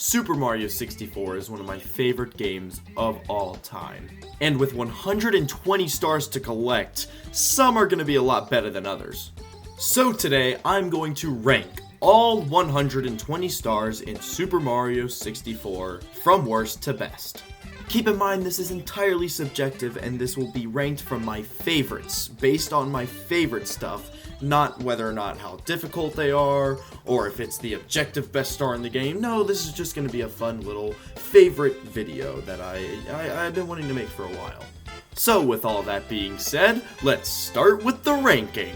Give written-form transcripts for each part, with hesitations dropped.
Super Mario 64 is one of my favorite games of all time. And with 120 stars to collect, some are going to be a lot better than others. So today, I'm going to rank all 120 stars in Super Mario 64 from worst to best. Keep in mind this is entirely subjective and this will be ranked from my favorites, based on my favorite stuff, not whether or not how difficult they are, or if it's the objective best star in the game. No, this is just going to be a fun little favorite video that I've been wanting to make for a while. So with all that being said, let's start with the ranking.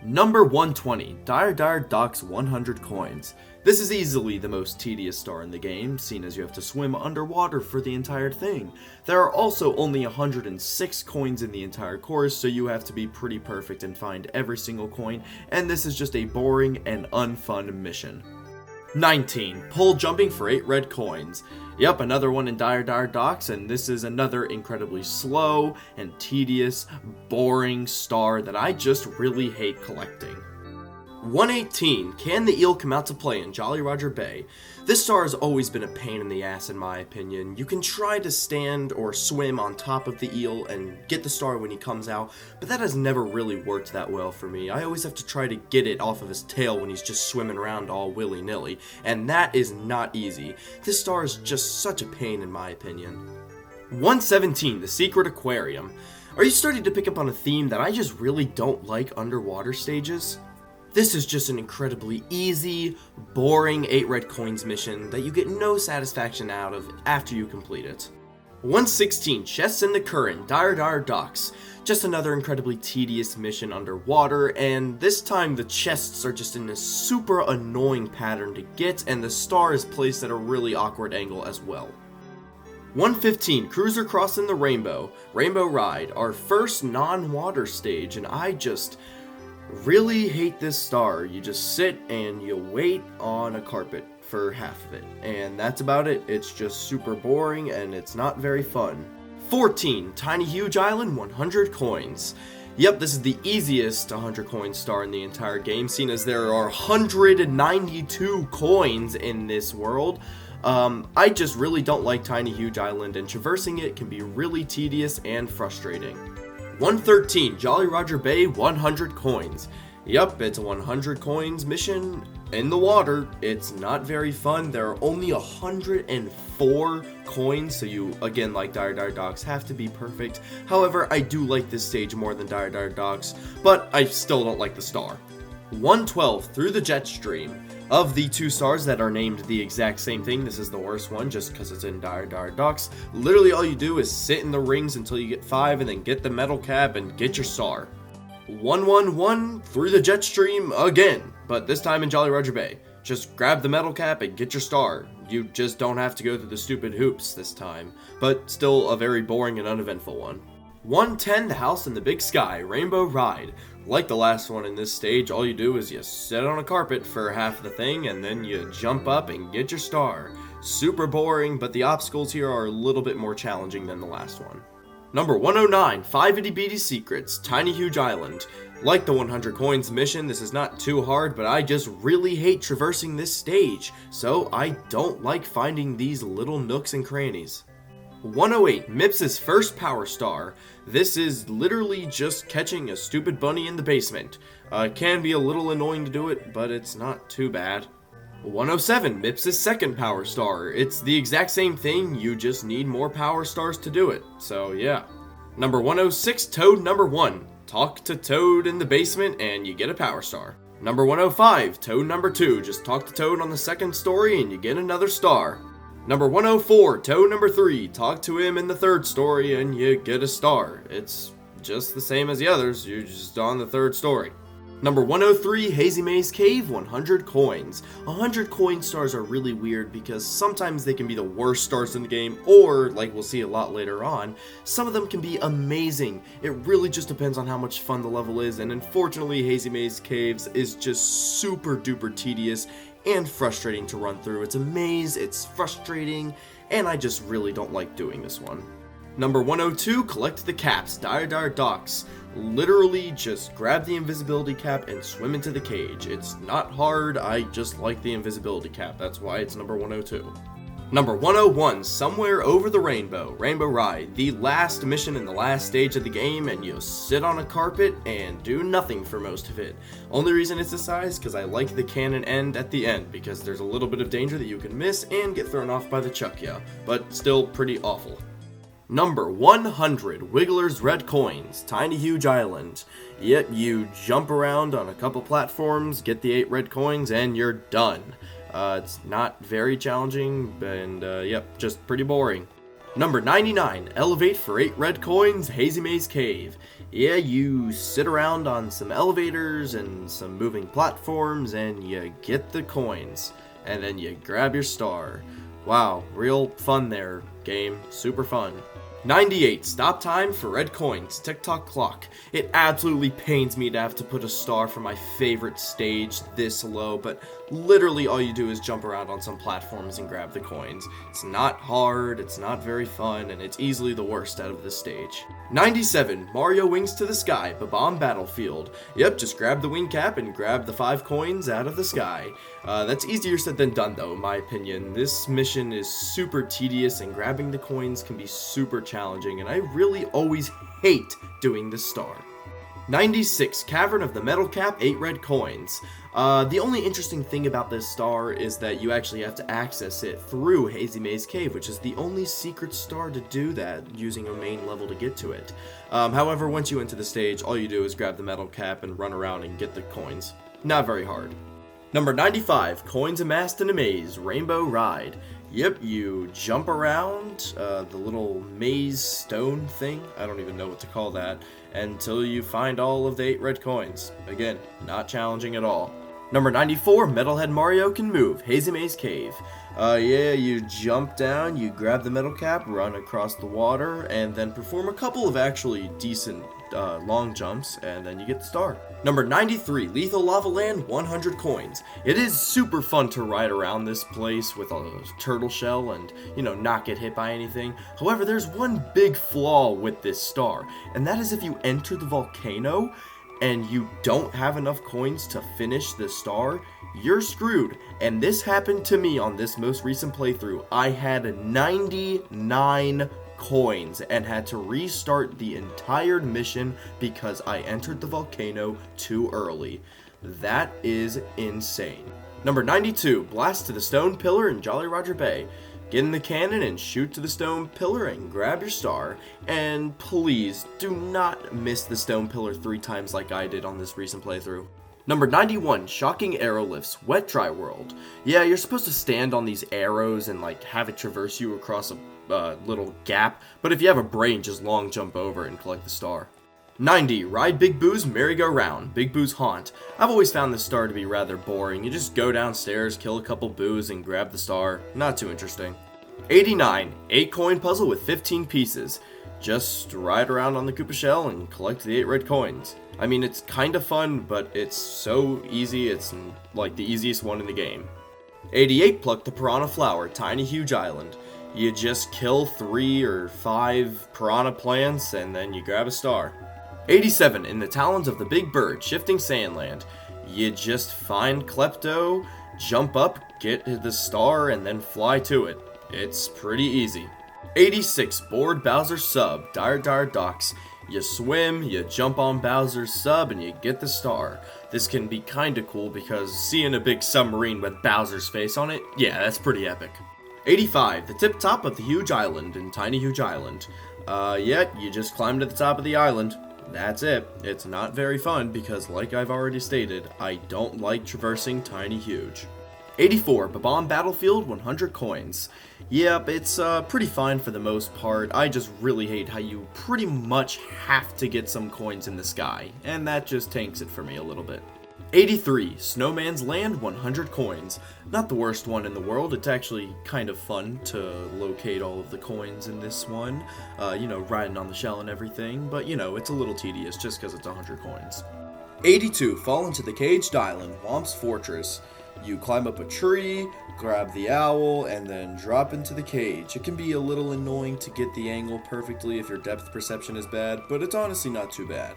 Number 120, Dire Dire Docks 100 coins. This is easily the most tedious star in the game, seeing as you have to swim underwater for the entire thing. There are also only 106 coins in the entire course, so you have to be pretty perfect and find every single coin, and this is just a boring and unfun mission. 19, Pole Jumping for 8 red coins. Yep, another one in Dire Dire Docks, and this is another incredibly slow and tedious, boring star that I just really hate collecting. 118, Can the Eel Come Out to Play in Jolly Roger Bay? This star has always been a pain in the ass in my opinion. You can try to stand or swim on top of the eel and get the star when he comes out, but that has never really worked that well for me. I always have to try to get it off of his tail when he's just swimming around all willy-nilly, and that is not easy. This star is just such a pain in my opinion. 117, The Secret Aquarium. Are you starting to pick up on a theme that I just really don't like underwater stages? This is just an incredibly easy, boring 8 red coins mission that you get no satisfaction out of after you complete it. 116, Chests in the Current, Dire Dire Docks. Just another incredibly tedious mission underwater, and this time the chests are just in a super annoying pattern to get, and the star is placed at a really awkward angle as well. 115, Cruiser Crossing the Rainbow, Rainbow Ride, our first non-water stage, and I just really hate this star. You just sit and you wait on a carpet for half of it, and that's about it. It's just super boring and it's not very fun. 14, Tiny Huge Island 100 coins. Yep, this is the easiest 100 coin star in the entire game, seeing as there are 192 coins in this world. I just really don't like Tiny Huge Island, and traversing it can be really tedious and frustrating. 113, Jolly Roger Bay 100 coins. Yup, it's a 100 coins mission in the water. It's not very fun. There are only 104 coins, so you, again, like Dire Dire Docks, have to be perfect. However, I do like this stage more than Dire Dire Docks, but I still don't like the star. 112, Through the Jet Stream. Of the 2 stars that are named the exact same thing, this is the worst one just because it's in Dire Dire Docks. Literally all you do is sit in the rings until you get 5 and then get the metal cap and get your star. 111, Through the Jet Stream again, but this time in Jolly Roger Bay. Just grab the metal cap and get your star. You just don't have to go through the stupid hoops this time, but still a very boring and uneventful one. 110, The House in the Big Sky, Rainbow Ride. Like the last one in this stage, all you do is you sit on a carpet for half the thing and then you jump up and get your star. Super boring, but the obstacles here are a little bit more challenging than the last one. Number 109, 5 Itty Bitty Secrets, Tiny Huge Island. Like the 100 coins mission, this is not too hard, but I just really hate traversing this stage, so I don't like finding these little nooks and crannies. 108, Mips' first power star. This is literally just catching a stupid bunny in the basement. It can be a little annoying to do it, but it's not too bad. 107, Mips' second power star. It's the exact same thing, you just need more power stars to do it. So yeah. Number 106, Toad number 1. Talk to Toad in the basement and you get a power star. Number 105, Toad number 2. Just talk to Toad on the second story and you get another star. Number 104, Toad number 3, talk to him in the third story and you get a star. It's just the same as the others, you're just on the third story. Number 103, Hazy Maze Cave, 100 coins. 100 coin stars are really weird because sometimes they can be the worst stars in the game, or, like we'll see a lot later on, some of them can be amazing. It really just depends on how much fun the level is, and unfortunately Hazy Maze Caves is just super duper tedious and frustrating to run through. It's a maze, it's frustrating, and I just really don't like doing this one. Number 102, collect the caps, Dire Dire Docks. Literally just grab the invisibility cap and swim into the cage. It's not hard, I just like the invisibility cap, that's why it's number 102. Number 101, Somewhere Over the Rainbow, Rainbow Ride, the last mission in the last stage of the game, and you sit on a carpet and do nothing for most of it. Only reason it's this size because I like the cannon end at the end, because there's a little bit of danger that you can miss and get thrown off by the Chuckya, but still pretty awful. Number 100, Wiggler's Red Coins, Tiny Huge Island. Yep, you jump around on a couple platforms, get the 8 red coins, and you're done. It's not very challenging, and yep, just pretty boring. Number 99, Elevate for 8 red coins, Hazy Maze Cave. Yeah, you sit around on some elevators and some moving platforms, and you get the coins. And then you grab your star. Wow, real fun there, game. Super fun. 98, Stop Time for Red Coins, TikTok Clock. It absolutely pains me to have to put a star for my favorite stage this low, but literally all you do is jump around on some platforms and grab the coins. It's not hard, it's not very fun, and it's easily the worst out of this stage. 97, Mario Wings to the Sky, Bob-omb Battlefield. Yep, just grab the wing cap and grab the 5 coins out of the sky. That's easier said than done though, in my opinion. This mission is super tedious and grabbing the coins can be super challenging, and I really always hate doing this star. 96, Cavern of the Metal Cap, 8 red coins. The only interesting thing about this star is that you actually have to access it through Hazy Maze Cave, which is the only secret star to do that, using a main level to get to it. However, once you enter the stage, all you do is grab the metal cap and run around and get the coins. Not very hard. Number 95, Coins Amassed in a Maze, Rainbow Ride. Yep, you jump around the little maze stone thing, I don't even know what to call that, until you find all of the 8 red coins. Again, not challenging at all. Number 94, Metalhead Mario Can Move, Hazy Maze Cave. Yeah, you jump down, you grab the metal cap, run across the water, and then perform a couple of actually decent long jumps, and then you get the star. Number 93, Lethal Lava Land, 100 coins. It is super fun to ride around this place with a turtle shell and, not get hit by anything. However, there's one big flaw with this star, and that is if you enter the volcano and you don't have enough coins to finish the star, you're screwed. And this happened to me on this most recent playthrough. I had 99 coins and had to restart the entire mission because I entered the volcano too early. That is insane. Number 92, Blast to the Stone Pillar in Jolly Roger Bay. Get in the cannon and shoot to the stone pillar and grab your star. And please, do not miss the stone pillar 3 times like I did on this recent playthrough. Number 91, Shocking Arrow Lifts, Wet Dry World. Yeah, you're supposed to stand on these arrows and have it traverse you across a little gap, but if you have a brain, just long jump over and collect the star. 90, Ride Big Boo's Merry-Go-Round, Big Boo's Haunt. I've always found this star to be rather boring. You just go downstairs, kill a couple boos, and grab the star. Not too interesting. 89, 8 coin puzzle with 15 pieces. Just ride around on the Koopa shell and collect the 8 red coins. I mean, it's kinda fun, but it's so easy, it's like the easiest one in the game. 88, Pluck the Piranha Flower, Tiny Huge Island. You just kill 3 or 5 piranha plants and then you grab a star. 87, In the Talons of the Big Bird, Shifting Sandland. You just find Klepto, jump up, get the star, and then fly to it. It's pretty easy. 86, Board Bowser Sub, Dire Dire Docks. You swim, you jump on Bowser's sub, and you get the star. This can be kinda cool because seeing a big submarine with Bowser's face on it, yeah, that's pretty epic. 85, The Tip Top of the Huge Island in Tiny Huge Island. Yeah, you just climb to the top of the island. That's it. It's not very fun because, like I've already stated, I don't like traversing Tiny Huge. 84, Bob-omb Battlefield, 100 coins. Yep, it's pretty fine for the most part. I just really hate how you pretty much have to get some coins in the sky, and that just tanks it for me a little bit. 83, Snowman's Land, 100 coins. Not the worst one in the world. It's actually kind of fun to locate all of the coins in this one. Riding on the shell and everything, but it's a little tedious just because it's 100 coins. 82, Fall into the Caged Island, Whomp's Fortress. You climb up a tree, grab the owl, and then drop into the cage. It can be a little annoying to get the angle perfectly if your depth perception is bad, but it's honestly not too bad.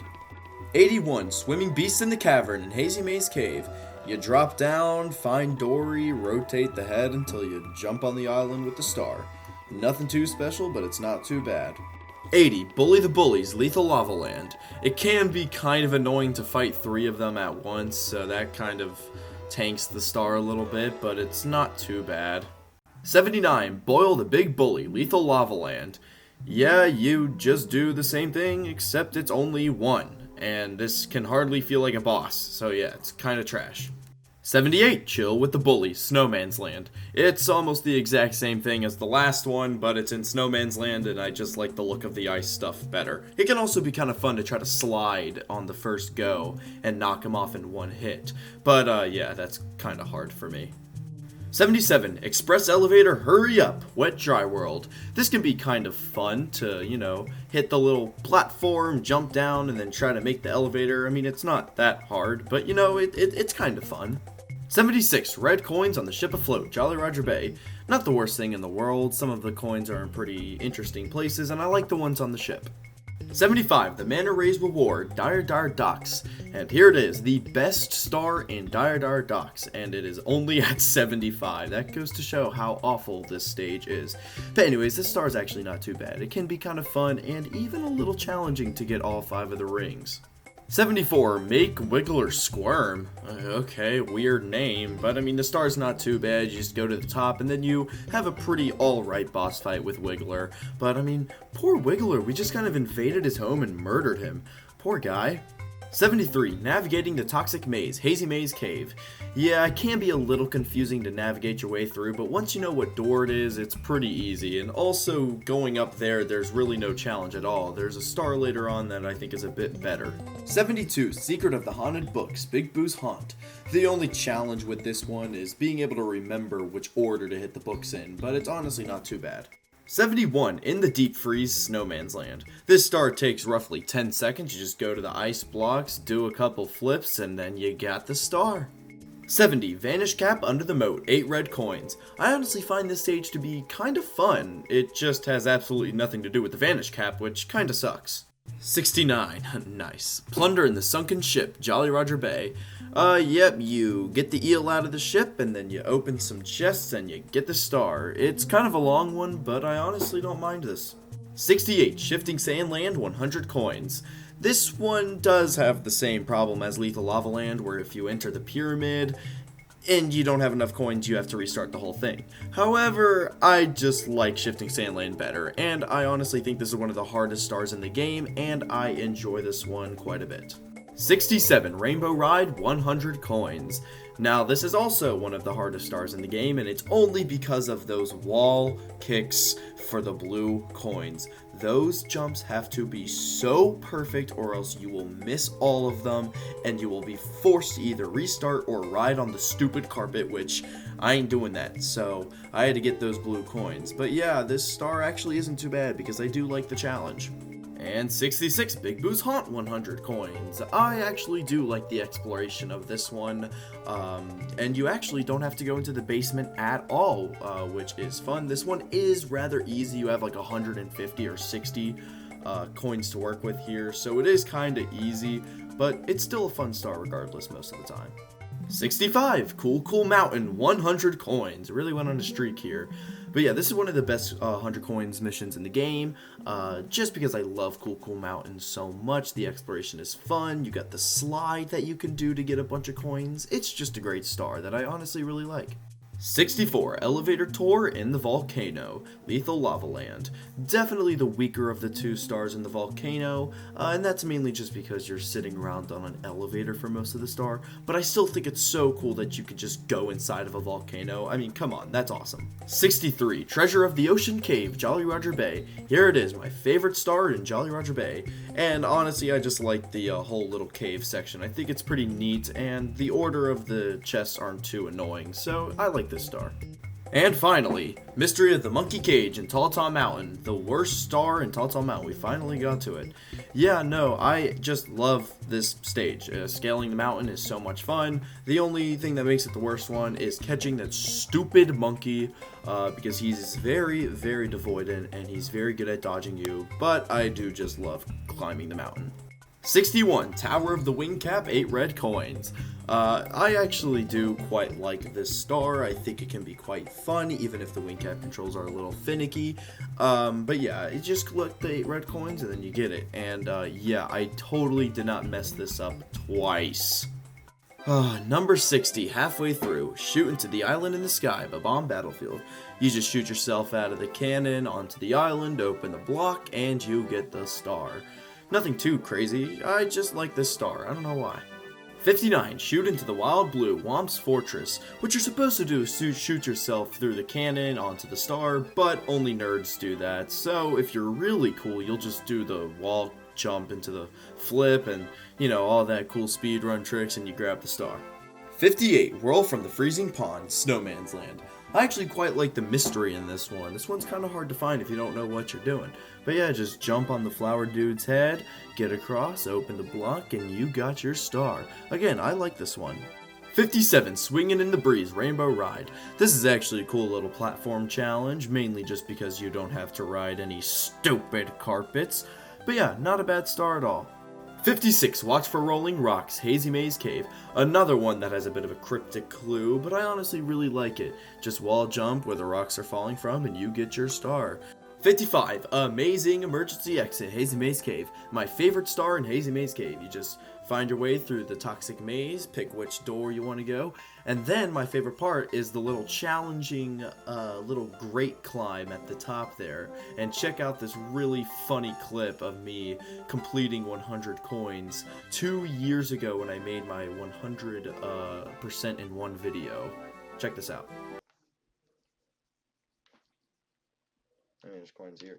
81. Swimming Beasts in the Cavern in Hazy Maze Cave. You drop down, find Dory, rotate the head until you jump on the island with the star. Nothing too special, but it's not too bad. 80. Bully the Bullies, Lethal Lava Land. It can be kind of annoying to fight 3 of them at once, so that kind of tanks the star a little bit, but it's not too bad. 79. Boil the Big Bully, Lethal Lava Land. Yeah, you just do the same thing, except it's only 1, and this can hardly feel like a boss, so yeah, it's kinda trash. 78. Chill with the Bully, Snowman's Land. It's almost the exact same thing as the last one, but it's in Snowman's Land, and I just like the look of the ice stuff better. It can also be kind of fun to try to slide on the first go and knock him off in one hit, but yeah, that's kind of hard for me. 77. Express Elevator Hurry Up, Wet Dry World. This can be kind of fun to, hit the little platform, jump down, and then try to make the elevator. I mean, it's not that hard, but it's kind of fun. 76. Red coins on the ship afloat, Jolly Roger Bay. Not the worst thing in the world. Some of the coins are in pretty interesting places, and I like the ones on the ship. 75. The Manta Rays Reward, Dire Dire Docks. And here it is, the best star in Dire Dire Docks, and it is only at 75. That goes to show how awful this stage is. But anyways, this star is actually not too bad. It can be kind of fun and even a little challenging to get all 5 of the rings. 74. Make Wiggler Squirm. Okay, weird name, but I mean the star's not too bad. You just go to the top and then you have a pretty alright boss fight with Wiggler. But I mean, poor Wiggler, we just kind of invaded his home and murdered him. Poor guy. 73. Navigating the Toxic Maze, Hazy Maze Cave. Yeah, it can be a little confusing to navigate your way through, but once you know what door it is, it's pretty easy. And also, going up there, there's really no challenge at all. There's a star later on that I think is a bit better. 72. Secret of the Haunted Books, Big Boo's Haunt. The only challenge with this one is being able to remember which order to hit the books in, but it's honestly not too bad. 71. In the Deep Freeze, Snowman's Land. This star takes roughly 10 seconds. You just go to the ice blocks, do a couple flips, and then you got the star. 70. Vanish Cap Under the Moat, 8 red coins. I honestly find this stage to be kind of fun. It just has absolutely nothing to do with the Vanish Cap, which kinda sucks. 69. Nice. Plunder in the Sunken Ship, Jolly Roger Bay. Yep, you get the eel out of the ship, and then you open some chests, and you get the star. It's kind of a long one, but I honestly don't mind this. 68. Shifting Sand Land, 100 coins. This one does have the same problem as Lethal Lava Land, where if you enter the pyramid, and you don't have enough coins, you have to restart the whole thing. However, I just like Shifting Sand Land better, and I honestly think this is one of the hardest stars in the game, and I enjoy this one quite a bit. 67. Rainbow Ride, 100 coins. Now, this is also one of the hardest stars in the game, and it's only because of those wall kicks for the blue coins. Those jumps have to be so perfect or else you will miss all of them, and you will be forced to either restart or ride on the stupid carpet, which I ain't doing that, so I had to get those blue coins. But yeah, this star actually isn't too bad because I do like the challenge. And 66. Big Boo's Haunt, 100 coins. I actually do like the exploration of this one, and you actually don't have to go into the basement at all, which is fun. This one is rather easy. You have like 150 or 60 coins to work with here, so it is kind of easy, but it's still a fun star regardless most of the time. 65. Cool Cool Mountain, 100 coins. Really went on a streak here. But yeah, this is one of the best 100 coins missions in the game, just because I love Cool Cool Mountain so much. The exploration is fun. You got the slide that you can do to get a bunch of coins. It's just a great star that I honestly really like. 64. Elevator Tour in the Volcano, Lethal Lava Land. Definitely the weaker of the 2 stars in the volcano, and that's mainly just because you're sitting around on an elevator for most of the star, but I still think it's so cool that you could just go inside of a volcano. I mean, come on, that's awesome. 63. Treasure of the Ocean Cave, Jolly Roger Bay. Here it is, my favorite star in Jolly Roger Bay, and honestly, I just like the whole little cave section. I think it's pretty neat, and the order of the chests aren't too annoying, so I like this star. And finally, Mystery of the Monkey Cage in Tall Tall Mountain, the worst star in Tall Tall Mountain. We finally got to it. Yeah, no, I just love this stage. Scaling the mountain is so much fun. The only thing that makes it the worst one is catching that stupid monkey, because he's very, very devoid and he's very good at dodging you. But I do just love climbing the mountain. 61, Tower of the Wing Cap, 8 red coins. I actually do quite like this star. I think it can be quite fun, even if the wing cap controls are a little finicky. But yeah, you just collect the 8 red coins and then you get it. And yeah, I totally did not mess this up twice. Number 60, halfway through, shoot into the island in the sky, Bob-omb Battlefield. You just shoot yourself out of the cannon onto the island, open the block, and you get the star. Nothing too crazy, I just like this star, I don't know why. 59, shoot into the Wild Blue, Whomp's Fortress. What you're supposed to do is shoot yourself through the cannon onto the star, but only nerds do that. So if you're really cool, you'll just do the wall jump into the flip and, you know, all that cool speedrun tricks and you grab the star. 58, Whirl from the Freezing Pond, Snowman's Land. I actually quite like the mystery in this one. This one's kind of hard to find if you don't know what you're doing. But yeah, just jump on the flower dude's head, get across, open the block, and you got your star. Again, I like this one. 57, Swingin' in the Breeze, Rainbow Ride. This is actually a cool little platform challenge, mainly just because you don't have to ride any stupid carpets. But yeah, not a bad star at all. 56, Watch for Rolling Rocks, Hazy Maze Cave. Another one that has a bit of a cryptic clue, but I honestly really like it. Just wall jump where the rocks are falling from and you get your star. 55, Amazing Emergency Exit, Hazy Maze Cave. My favorite star in Hazy Maze Cave. You just find your way through the toxic maze, pick which door you want to go, and then my favorite part is the little challenging little grate climb at the top there. And check out this really funny clip of me completing 100 coins 2 years ago when I made my 100% in one video. Check this out. I mean, there's coins here.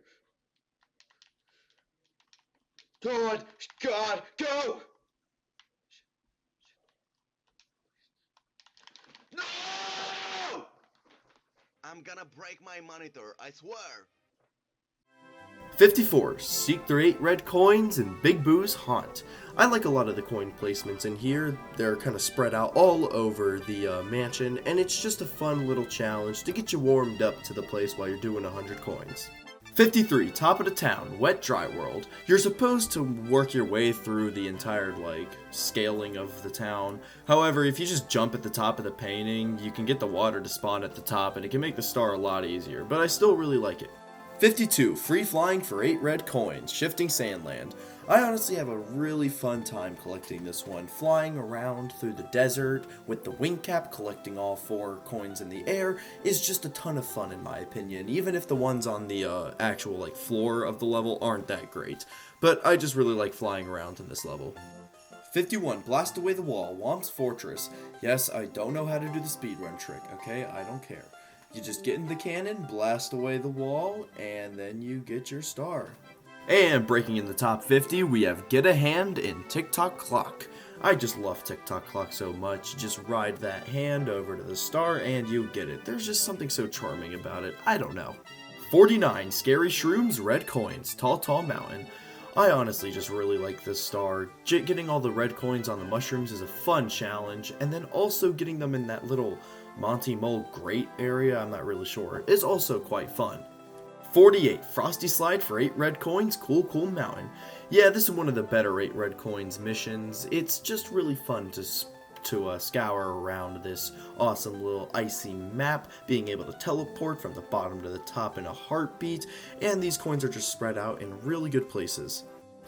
God, go! No! I'm gonna break my monitor, I swear. 54, seek the 8 red coins in Big Boo's Haunt. I like a lot of the coin placements in here. They're kind of spread out all over the mansion, and it's just a fun little challenge to get you warmed up to the place while you're doing 100 coins. 53, Top of the Town, Wet Dry World. You're supposed to work your way through the entire, scaling of the town. However, if you just jump at the top of the painting, you can get the water to spawn at the top, and it can make the star a lot easier, but I still really like it. 52, Free Flying for 8 red coins, Shifting Sandland. I honestly have a really fun time collecting this one, flying around through the desert with the wing cap, collecting all 4 coins in the air is just a ton of fun in my opinion, even if the ones on the actual floor of the level aren't that great. But I just really like flying around in this level. 51, Blast Away the Wall, Whomp's Fortress. Yes, I don't know how to do the speedrun trick, okay? I don't care. You just get in the cannon, blast away the wall, and then you get your star. And breaking in the top 50, we have Get a Hand in Tick-Tock Clock. I just love Tick-Tock Clock so much. You just ride that hand over to the star and you get it. There's just something so charming about it. I don't know. 49, Scary Shrooms, Red Coins, Tall Tall Mountain. I honestly just really like this star. Getting all the red coins on the mushrooms is a fun challenge, and then also getting them in that little Monty Mole grate area, I'm not really sure, is also quite fun. 48, Frosty Slide for 8 red coins, Cool Mountain. Yeah, this is one of the better 8 red coins missions. It's just really fun to scour around this awesome little icy map, being able to teleport from the bottom to the top in a heartbeat, and these coins are just spread out in really good places.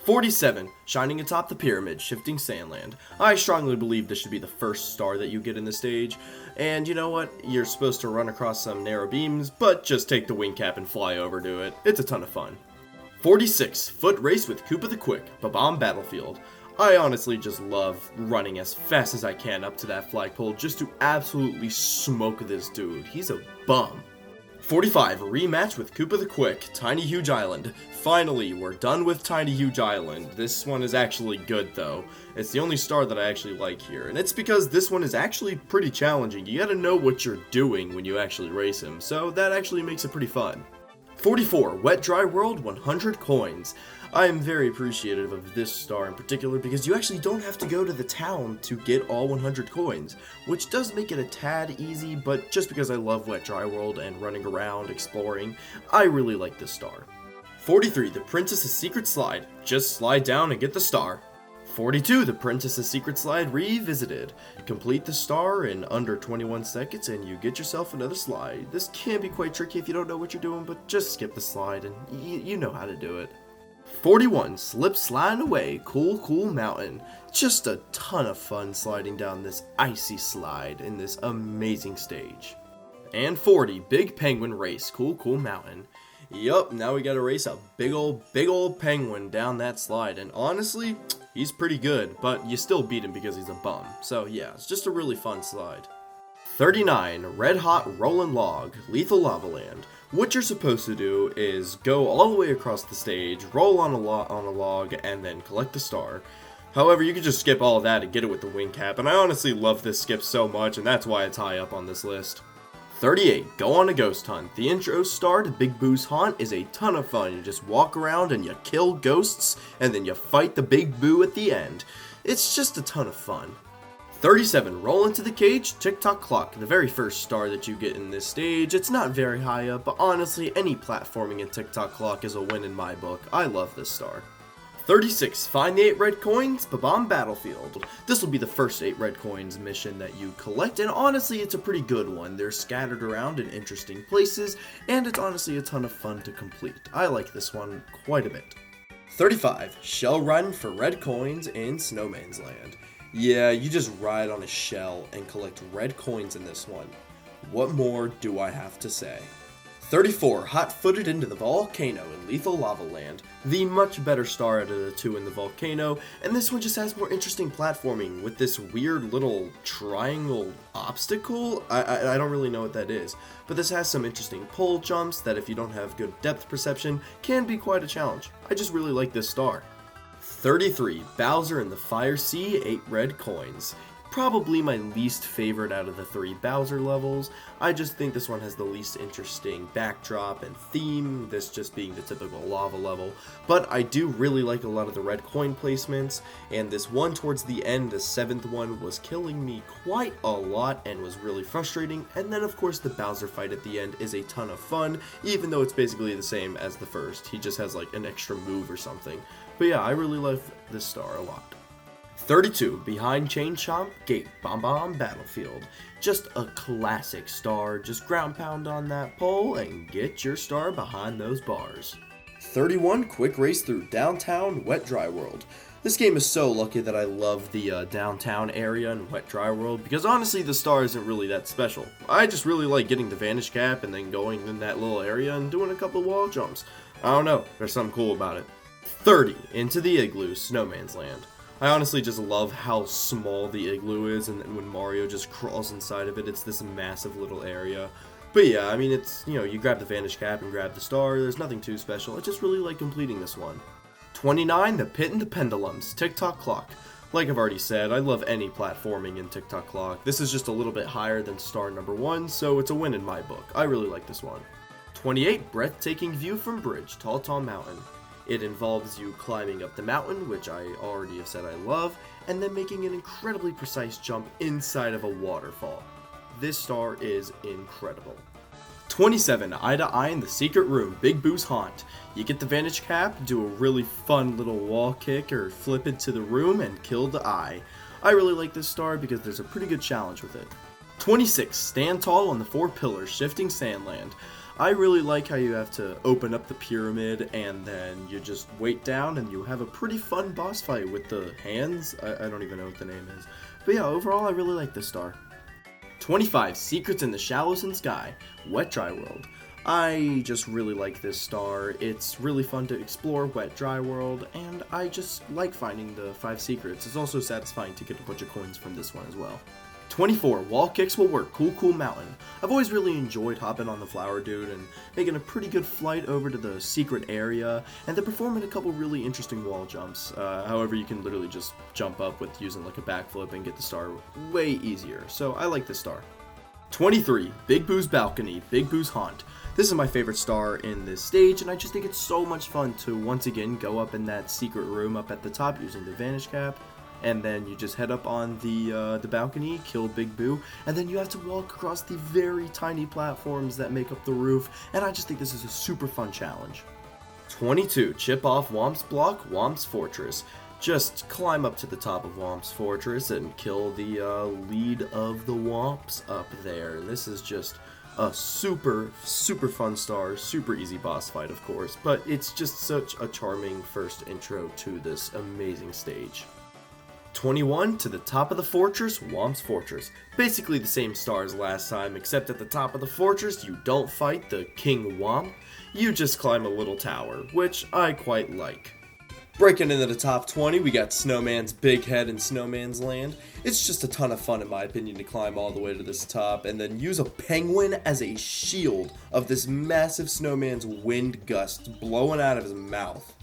47, Shining Atop the Pyramid, Shifting Sandland. I strongly believe this should be the first star that you get in the stage, and you know what, you're supposed to run across some narrow beams, but just take the wing cap and fly over to it. It's a ton of fun. 46, Foot Race with Koopa the Quick, Bob-omb Battlefield. I honestly just love running as fast as I can up to that flagpole just to absolutely smoke this dude. He's a bum. 45, rematch with Koopa the Quick, Tiny Huge Island. Finally, we're done with Tiny Huge Island. This one is actually good though. It's the only star that I actually like here, and it's because this one is actually pretty challenging. You gotta know what you're doing when you actually race him, so that actually makes it pretty fun. 44, Wet Dry World, 100 coins. I am very appreciative of this star in particular because you actually don't have to go to the town to get all 100 coins, which does make it a tad easy, but just because I love Wet Dry World and running around, exploring, I really like this star. 43, the Princess's Secret Slide. Just slide down and get the star. 42, the Princess's Secret Slide Revisited. Complete the star in under 21 seconds and you get yourself another slide. This can be quite tricky if you don't know what you're doing, but just skip the slide and you know how to do it. 41, Slip Sliding Away, Cool Mountain. Just a ton of fun sliding down this icy slide in this amazing stage. And 40, Big Penguin Race, Cool Mountain. Yup, now we gotta race a big old penguin down that slide, and honestly, he's pretty good, but you still beat him because he's a bum. So yeah, it's just a really fun slide. 39, Red Hot Rollin' Log, Lethal Lava Land. What you're supposed to do is go all the way across the stage, roll on a log, and then collect the star. However, you can just skip all of that and get it with the wing cap, and I honestly love this skip so much, and that's why it's high up on this list. 38, Go on a Ghost Hunt. The intro star to Big Boo's Haunt is a ton of fun. You just walk around and you kill ghosts, and then you fight the Big Boo at the end. It's just a ton of fun. 37, Roll Into the Cage, Tick-Tock Clock. The very first star that you get in this stage. It's not very high up, but honestly, any platforming in Tick-Tock Clock is a win in my book. I love this star. 36, Find the 8 red coins, Bob-omb Battlefield. This will be the first 8 red coins mission that you collect, and honestly, it's a pretty good one. They're scattered around in interesting places, and it's honestly a ton of fun to complete. I like this one quite a bit. 35, Shell Run for red coins in Snowman's Land. Yeah, you just ride on a shell and collect red coins in this one. What more do I have to say? 34, Hot-Footed into the Volcano in Lethal Lava Land. The much better star out of the two in the volcano, and this one just has more interesting platforming with this weird little triangle obstacle. I don't really know what that is, but this has some interesting pole jumps that if you don't have good depth perception can be quite a challenge. I just really like this star. 33, Bowser in the Fire Sea, 8 red coins. Probably my least favorite out of the 3 Bowser levels. I just think this one has the least interesting backdrop and theme, this just being the typical lava level. But I do really like a lot of the red coin placements, and this one towards the end, the 7th one, was killing me quite a lot and was really frustrating. And then of course the Bowser fight at the end is a ton of fun, even though it's basically the same as the first. He just has like an extra move or something. But yeah, I really love this star a lot. 32, Behind Chain Chomp Gate, Bob-omb Battlefield. Just a classic star, just ground pound on that pole and get your star behind those bars. 31, Quick Race Through Downtown Wet Dry World. This game is so lucky that I love the downtown area in Wet Dry World, because honestly the star isn't really that special. I just really like getting the Vanish Cap and then going in that little area and doing a couple of wall jumps. I don't know, there's something cool about it. 30, Into the Igloo, Snowman's Land. I honestly just love how small the igloo is, and then when Mario just crawls inside of it, it's this massive little area. But yeah, I mean, it's, you know, you grab the Vanish Cap and grab the star, there's nothing too special. I just really like completing this one. 29, The Pit and the Pendulums, Tick-Tock Clock. Like I've already said, I love any platforming in Tick-Tock Clock. This is just a little bit higher than star number 1, so it's a win in my book. I really like this one. 28, Breathtaking View from Bridge, Tall Mountain. It involves you climbing up the mountain, which I already have said I love, and then making an incredibly precise jump inside of a waterfall. This star is incredible. 27, Eye to Eye in the Secret Room, Big Boo's Haunt. You get the Vanish Cap, do a really fun little wall kick or flip into the room and kill the eye. I really like this star because there's a pretty good challenge with it. 26, Stand Tall on the 4 Pillars, Shifting Sandland. I really like how you have to open up the pyramid and then you just wait down and you have a pretty fun boss fight with the hands. I don't even know what the name is. But yeah, overall I really like this star. 25, Secrets in the Shallows and Sky, Wet Dry World. I just really like this star. It's really fun to explore Wet Dry World, and I just like finding the 5 secrets. It's also satisfying to get a bunch of coins from this one as well. 24, wall kicks will work, Cool Mountain. I've always really enjoyed hopping on the Flower Dude and making a pretty good flight over to the secret area, and then performing a couple really interesting wall jumps. However, you can literally just jump up with using like a backflip and get the star way easier, so I like this star. 23, Big Boo's Balcony, Big Boo's Haunt. This is my favorite star in this stage, and I just think it's so much fun to once again go up in that secret room up at the top using the Vanish Cap. And then you just head up on the balcony, kill Big Boo, and then you have to walk across the very tiny platforms that make up the roof, and I just think this is a super fun challenge. 22, chip off Whomp's block, Whomp's Fortress. Just climb up to the top of Whomp's Fortress and kill the lead of the Whomps up there. This is just a super fun star, super easy boss fight of course, but it's just such a charming first intro to this amazing stage. 21, to the top of the fortress, Whomp's Fortress. Basically the same star as last time, except at the top of the fortress you don't fight the King Whomp, you just climb a little tower, which I quite like. Breaking into the top 20, we got Snowman's Big Head in Snowman's Land. It's just a ton of fun in my opinion to climb all the way to this top and then use a penguin as a shield of this massive snowman's wind gust blowing out of his mouth.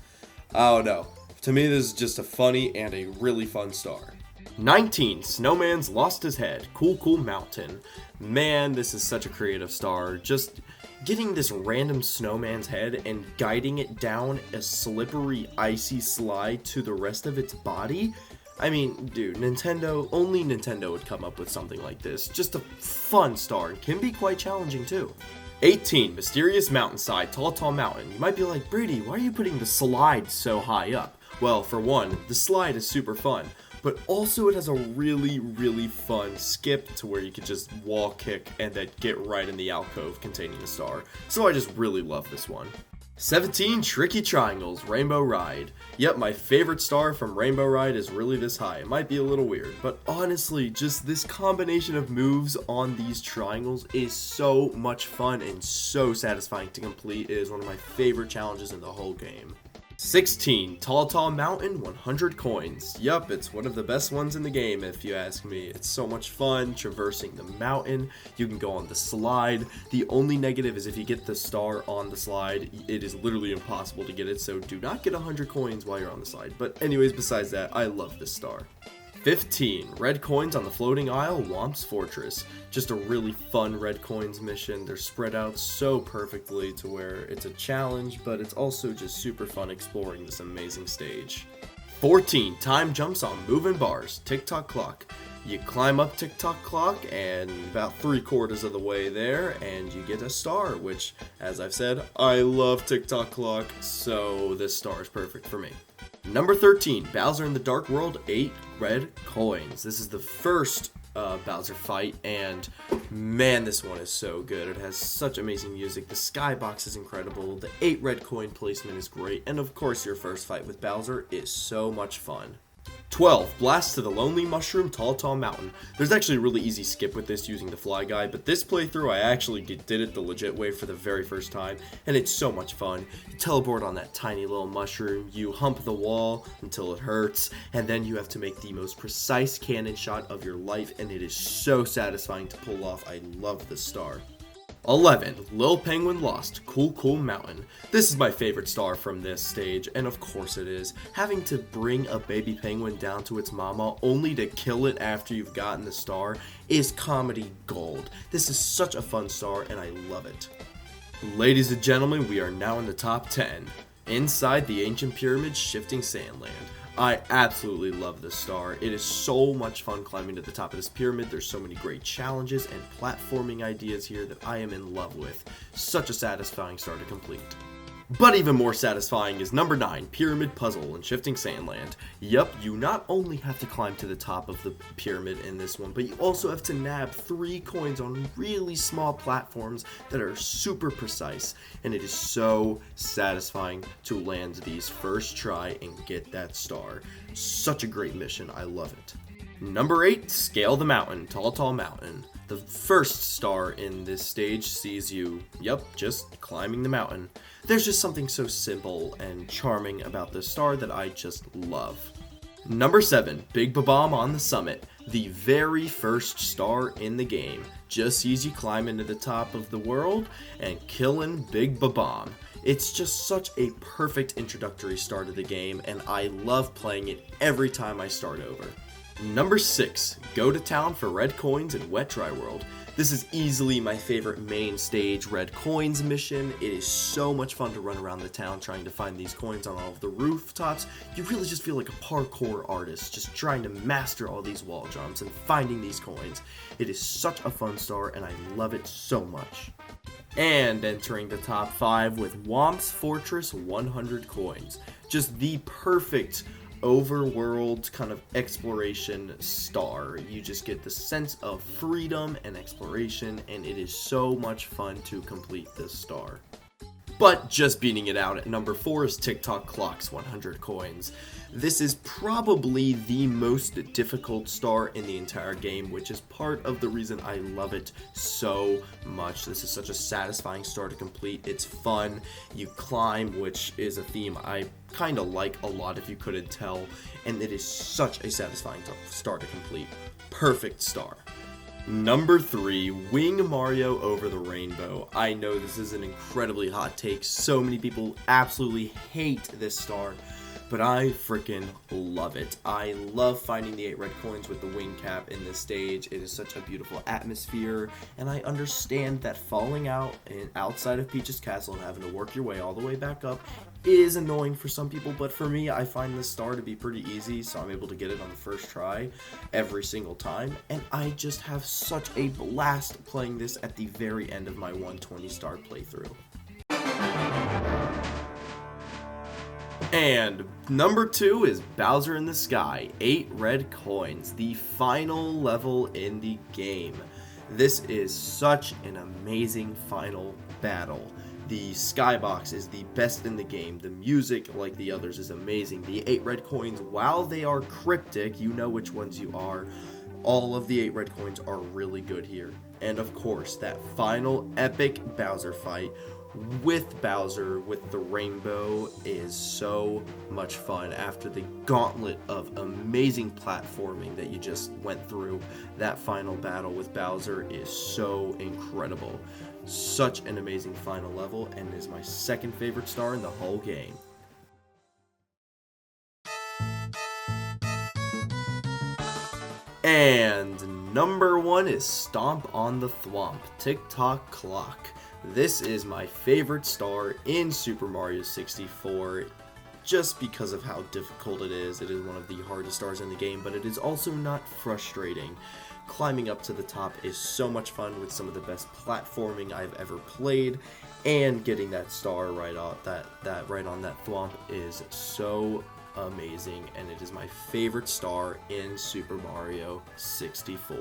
I don't know. To me, this is just a funny and a really fun star. 19, Snowman's Lost His Head, Cool Mountain. Man, this is such a creative star. Just getting this random snowman's head and guiding it down a slippery, icy slide to the rest of its body. I mean, dude, only Nintendo would come up with something like this. Just a fun star, and can be quite challenging too. 18, Mysterious Mountainside, Tall Mountain. You might be like, Brady, why are you putting the slide so high up? Well, for one, the slide is super fun, but also it has a really fun skip to where you can just wall kick and then get right in the alcove containing the star. So I just really love this one. 17, Tricky Triangles, Rainbow Ride. Yep, my favorite star from Rainbow Ride is really this high. It might be a little weird, but honestly, just this combination of moves on these triangles is so much fun and so satisfying to complete. It is one of my favorite challenges in the whole game. 16, Tall Mountain, 100 coins. Yup, it's one of the best ones in the game if you ask me. It's so much fun traversing the mountain. You can go on the slide. The only negative is if you get the star on the slide, it is literally impossible to get it, so do not get 100 coins while you're on the slide. But anyways, besides that, I love this star. 15, Red Coins on the Floating Isle, Whomp's Fortress. Just a really fun Red Coins mission. They're spread out so perfectly to where it's a challenge, but it's also just super fun exploring this amazing stage. 14, Time Jumps on Moving Bars, Tick-Tock Clock. You climb up Tick-Tock Clock and about 3/4 of the way there and you get a star, which, as I've said, I love Tick-Tock Clock, so this star is perfect for me. Number 13, Bowser in the Dark World, 8 red coins. This is the first Bowser fight, and man, this one is so good. It has such amazing music. The skybox is incredible. The 8 red coin placement is great, and of course, your first fight with Bowser is so much fun. 12, Blast to the Lonely Mushroom, Tall Mountain. There's actually a really easy skip with this using the Fly Guy, but this playthrough I actually did it the legit way for the very first time, and it's so much fun. You teleport on that tiny little mushroom, you hump the wall until it hurts, and then you have to make the most precise cannon shot of your life, and it is so satisfying to pull off. I love this star. 11, Lil Penguin Lost, Cool Mountain. This is my favorite star from this stage, and of course it is. Having to bring a baby penguin down to its mama only to kill it after you've gotten the star is comedy gold. This is such a fun star, and I love it. Ladies and gentlemen, we are now in the top 10. Inside the Ancient Pyramids, Shifting Sandland. I absolutely love this star. It is so much fun climbing to the top of this pyramid. There's so many great challenges and platforming ideas here that I am in love with. Such a satisfying star to complete. But even more satisfying is number 9, Pyramid Puzzle in Shifting Sandland. Yup, you not only have to climb to the top of the pyramid in this one, but you also have to nab 3 coins on really small platforms that are super precise. And it is so satisfying to land these first try and get that star. Such a great mission, I love it. Number 8, Scale the Mountain, Tall Mountain. The first star in this stage sees you, just climbing the mountain. There's just something so simple and charming about this star that I just love. Number 7, Big Bob-omb on the Summit. the very first star in the game. Just sees you climb into the top of the world and killing Big Bob-omb. It's just such a perfect introductory star to the game, and I love playing it every time I start over. Number 6, go to town for red coins in Wet Dry World. This is easily my favorite main stage red coins mission. It is so much fun to run around the town trying to find these coins on all of the rooftops. You really just feel like a parkour artist, just trying to master all these wall jumps and finding these coins. It is such a fun star, and I love it so much. And entering the top 5 with Whomp's Fortress 100 coins. Just the perfect overworld kind of exploration star. You just get the sense of freedom and exploration, and it is so much fun to complete this star. But just beating it out at number 4 is Tick-Tock Clock's 100 coins. This is probably the most difficult star in the entire game, which is part of the reason I love it so much. This is such a satisfying star to complete. It's fun. You climb, which is a theme I kind of like a lot if you couldn't tell, and it is such a satisfying star to complete. Perfect star. Number 3, Wing Mario Over the Rainbow. I know this is an incredibly hot take. So many people absolutely hate this star, but I freaking love it. I love finding the 8 red coins with the wing cap in this stage. It is such a beautiful atmosphere, and I understand that falling out and outside of Peach's Castle and having to work your way all the way back up is annoying for some people, but for me, I find this star to be pretty easy, so I'm able to get it on the first try every single time, and I just have such a blast playing this at the very end of my 120 star playthrough. And number 2 is Bowser in the Sky, 8 red coins, the final level in the game. This is such an amazing final battle. The skybox is the best in the game. The music, like the others, is amazing. The 8 red coins, while they are cryptic, you know which ones you are. All of the 8 red coins are really good here. And of course, that final epic Bowser fight with Bowser with the rainbow is so much fun. After the gauntlet of amazing platforming that you just went through, that final battle with Bowser is so incredible. Such an amazing final level, and is my second favorite star in the whole game. And number 1 is Stomp on the Thwomp, Tick-Tock Clock. This is my favorite star in Super Mario 64, just because of how difficult it is. It is one of the hardest stars in the game, but it is also not frustrating. Climbing up to the top is so much fun with some of the best platforming I've ever played, and getting that star right on that thwomp is so amazing, and it is my favorite star in Super Mario 64.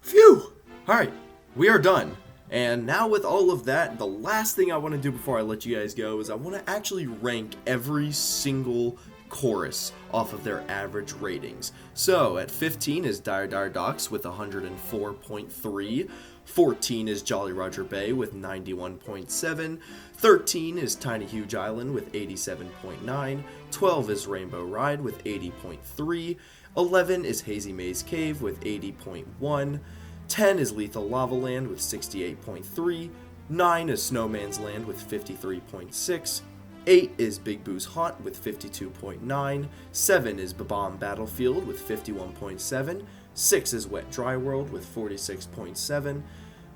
Phew! Alright, we are done. And now with all of that, the last thing I want to do before I let you guys go is I want to actually rank every single chorus off of their average ratings. So at 15 is Dire Dire Docks with 104.3, 14 is Jolly Roger Bay with 91.7, 13 is Tiny Huge Island with 87.9, 12 is Rainbow Ride with 80.3, 11 is Hazy Maze Cave with 80.1, 10 is Lethal Lava Land with 68.3, 9 is Snowman's Land with 53.6, 8 is Big Boo's Haunt with 52.9, 7 is Bob-omb Battlefield with 51.7, 6 is Wet Dry World with 46.7,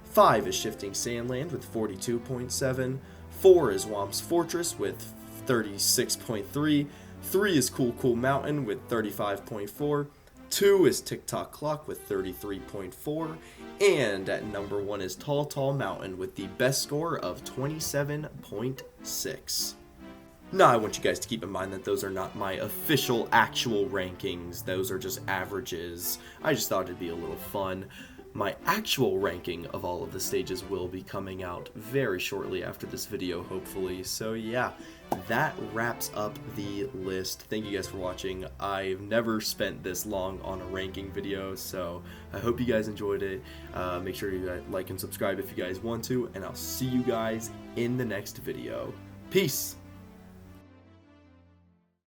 5 is Shifting Sandland with 42.7, 4 is Whomp's Fortress with 36.3, 3 is Cool Cool Mountain with 35.4, 2 is Tick-Tock Clock with 33.4, and at number 1 is Tall Tall Mountain with the best score of 27.6. Now, I want you guys to keep in mind that those are not my official actual rankings. Those are just averages. I just thought it'd be a little fun. My actual ranking of all of the stages will be coming out very shortly after this video, hopefully. So yeah, that wraps up the list. Thank you guys for watching. I've never spent this long on a ranking video, so I hope you guys enjoyed it. Make sure you like and subscribe if you guys want to, and I'll see you guys in the next video. Peace!